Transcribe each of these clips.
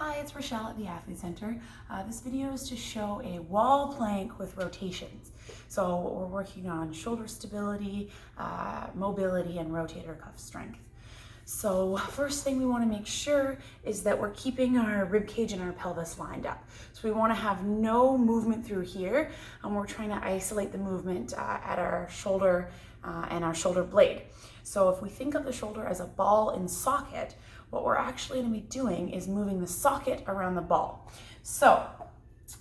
Hi, it's Rochelle at the Athlete Center. This video is to show a wall plank with rotations. So we're working on shoulder stability, mobility, and rotator cuff strength. So first thing we want to make sure is that we're keeping our rib cage and our pelvis lined up. So we want to have no movement through here, and we're trying to isolate the movement at our shoulder and our shoulder blade. So if we think of the shoulder as a ball and socket, what we're actually going to be doing is moving the socket around the ball. So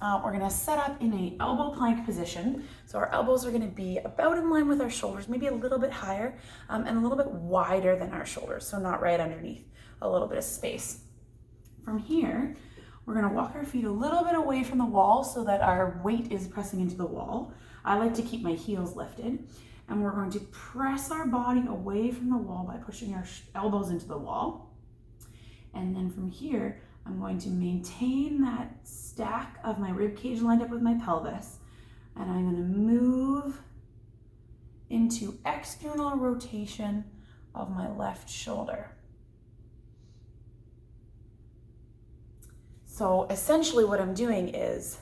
we're going to set up in a elbow plank position. So our elbows are going to be about in line with our shoulders, maybe a little bit higher and a little bit wider than our shoulders. So not right underneath, a little bit of space. From here, we're going to walk our feet a little bit away from the wall so that our weight is pressing into the wall. I like to keep my heels lifted. And we're going to press our body away from the wall by pushing our elbows into the wall. And then from here, I'm going to maintain that stack of my rib cage lined up with my pelvis. And I'm going to move into external rotation of my left shoulder. So essentially what I'm doing is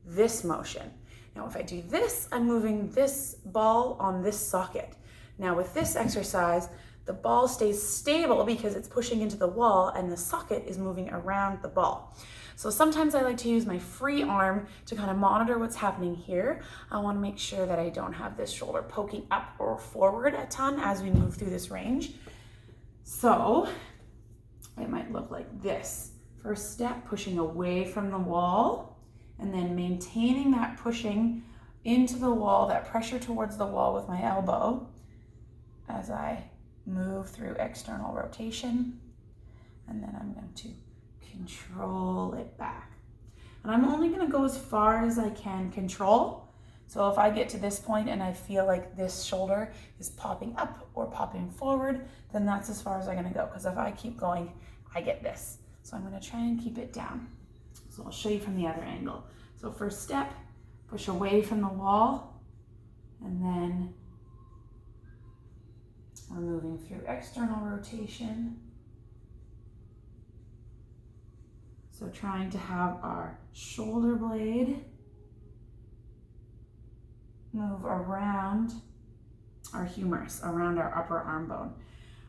this motion. Now, if I do this, I'm moving this ball on this socket. Now with this exercise, the ball stays stable because it's pushing into the wall and the socket is moving around the ball. So sometimes I like to use my free arm to kind of monitor what's happening here. I want to make sure that I don't have this shoulder poking up or forward a ton as we move through this range. So it might look like this. First step, pushing away from the wall, and then maintaining that pushing into the wall, that pressure towards the wall with my elbow as I move through external rotation, and then I'm going to control it back. And I'm only going to go as far as I can control. So if I get to this point and I feel like this shoulder is popping up or popping forward, then that's as far as I'm going to go. Because if I keep going, I get this. So I'm going to try and keep it down. So I'll show you from the other angle. So first step, push away from the wall, and then we're moving through external rotation. So trying to have our shoulder blade move around our humerus, around our upper arm bone.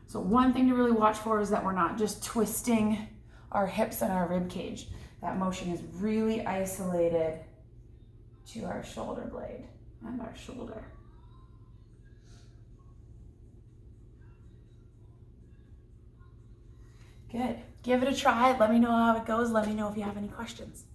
So one thing to really watch for is that we're not just twisting our hips and our rib cage. That motion is really isolated to our shoulder blade and our shoulder. Good. Give it a try. Let me know how it goes. Let me know if you have any questions.